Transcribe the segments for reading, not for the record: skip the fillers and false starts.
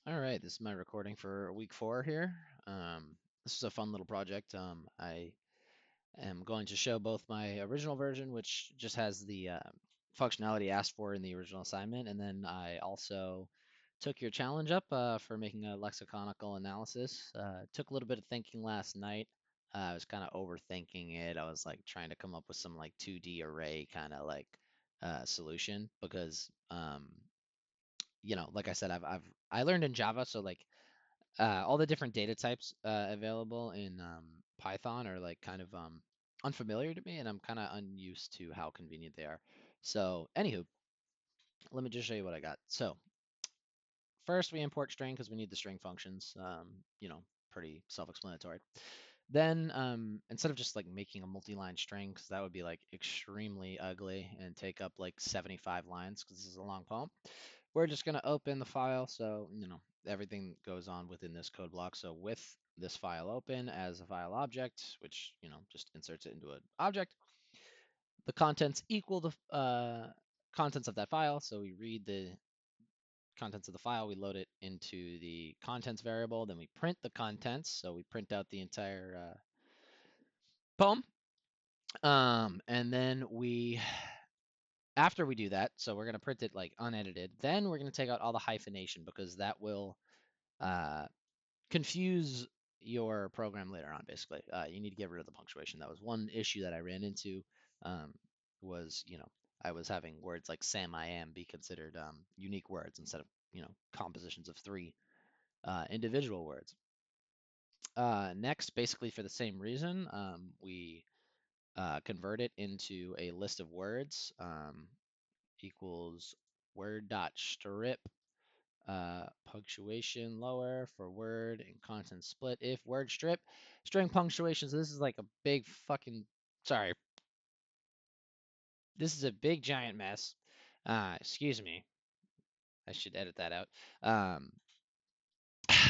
All right, this is my recording for week 4 here. This is a fun little project. I am going to show both my original version, which just has the functionality asked for in the original assignment, and then I also took your challenge up for making a lexiconical analysis. Took a little bit of thinking last night. I was kind of overthinking it. I was like trying to come up with some like 2D array kind of like solution because like I said, I learned in Java, so like all the different data types available in Python are like kind of unfamiliar to me, and I'm kind of unused to how convenient they are. So, anywho, let me just show you what I got. So, first we import string because we need the string functions. Pretty self-explanatory. Then, instead of just like making a multi-line string, because that would be like extremely ugly and take up like 75 lines, because this is a long poem, we're just going to open the file. So, everything goes on within this code block. So with this file open as a file object, which, just inserts it into an object, the contents equal the contents of that file. So we read the contents of the file, we load it into the contents variable, then we print the contents. So we print out the entire poem. And then after we do that, so we're going to print it like unedited, then we're going to take out all the hyphenation because that will uh, confuse your program later on. Basically, you need to get rid of the punctuation. That was one issue that I ran into. Um, was I was having words like Sam I am be considered unique words instead of compositions of 3 individual words. Next, basically for the same reason, we convert it into a list of words equals word dot strip punctuation lower for word and content split if word strip string punctuation. So this is like a big fucking sorry. This is a big giant mess. Excuse me. I should edit that out. Um,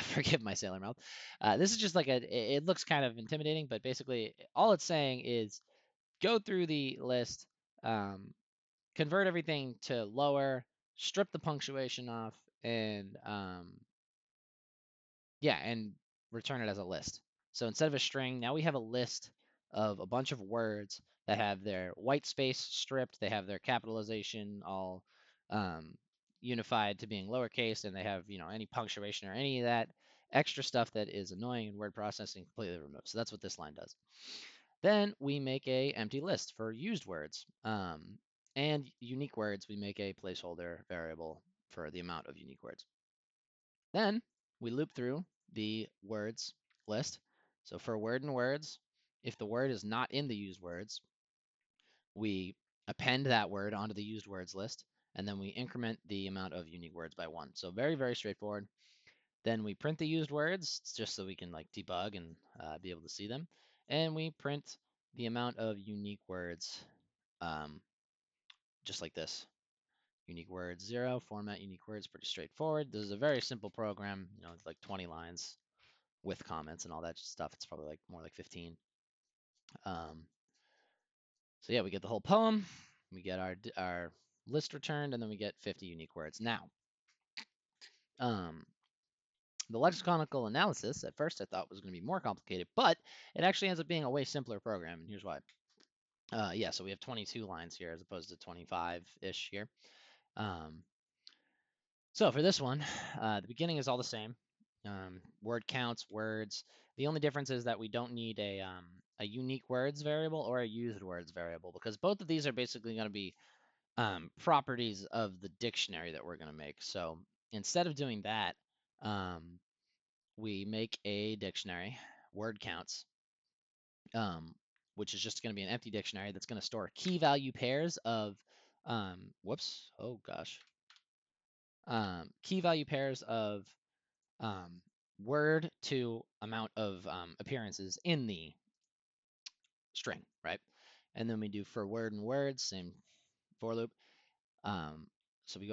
Forgive my sailor mouth. This is just like it looks kind of intimidating, but basically all it's saying is go through the list, um, convert everything to lower, strip the punctuation off, and yeah, and return it as a list. So instead of a string, now we have a list of a bunch of words that have their white space stripped, they have their capitalization all um, unified to being lowercase, and they have, any punctuation or any of that extra stuff that is annoying in word processing completely removed. So that's what this line does. Then we make a empty list for used words. And unique words, we make a placeholder variable for the amount of unique words. Then we loop through the words list. So for word and words, if the word is not in the used words, we append that word onto the used words list, and then we increment the amount of unique words by 1. So very, very straightforward. Then we print the used words just so we can like debug and be able to see them. And we print the amount of unique words um, just like this. Unique words 0, format unique words, pretty straightforward. This is a very simple program, it's like 20 lines with comments and all that stuff. It's probably like more like 15. Um, so yeah, we get the whole poem, we get our list returned, and then we get 50 unique words. Now, um, the lexiconical analysis at first I thought was going to be more complicated, but it actually ends up being a way simpler program, and here's why. Yeah, so we have 22 lines here as opposed to 25-ish here. Um, so for this one, the beginning is all the same. Word counts, words. The only difference is that we don't need a unique words variable or a used words variable because both of these are basically going to be properties of the dictionary that we're going to make. So instead of doing that, um, we make a dictionary, word counts, which is just going to be an empty dictionary that's going to store key value pairs of, whoops, oh gosh, key value pairs of um, word to amount of appearances in the string, right? And then we do for word and words, same for loop. Um, so we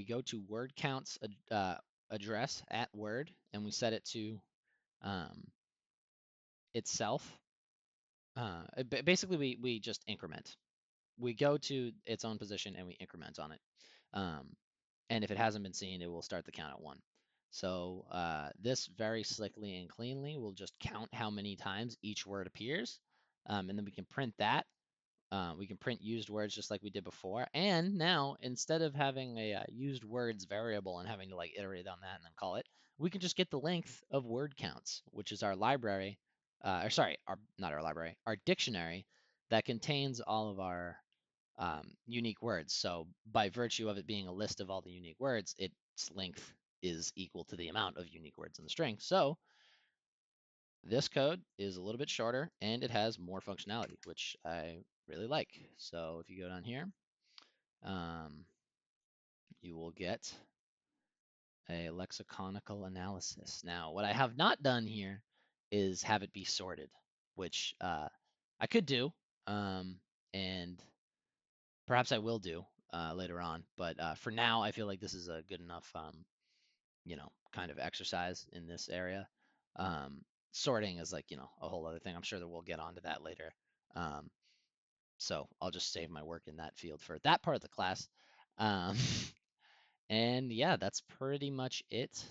go to word counts address at word, and we set it to um, itself. Basically, we just increment. We go to its own position and we increment on it. Um, and if it hasn't been seen, it will start the count at 1. So this very slickly and cleanly will just count how many times each word appears. And then we can print that. We can print used words just like we did before. And now, instead of having a used words variable and having to like iterate on that and then call it, we can just get the length of word counts, which is our library, or sorry, our not our library, our dictionary that contains all of our unique words. So by virtue of it being a list of all the unique words, its length is equal to the amount of unique words in the string. So this code is a little bit shorter and it has more functionality, which I really like. So if you go down here, um, you will get a lexiconical analysis. Now, what I have not done here is have it be sorted, which I could do, and perhaps I will do later on. But for now, I feel like this is a good enough, kind of exercise in this area. Um, Sorting is like, a whole other thing. I'm sure that we'll get onto that later. Um, so I'll just save my work in that field for that part of the class. Um, and yeah, that's pretty much it.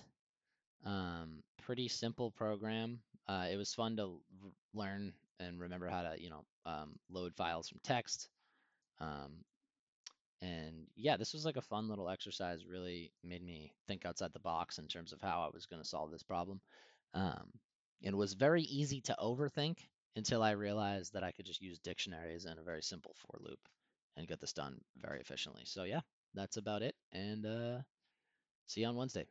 Pretty simple program. It was fun to learn and remember how to, load files from text. Um, and yeah, this was like a fun little exercise. Really made me think outside the box in terms of how I was going to solve this problem. Um, it was very easy to overthink until I realized that I could just use dictionaries and a very simple for loop and get this done very efficiently. So yeah, that's about it. And see you on Wednesday.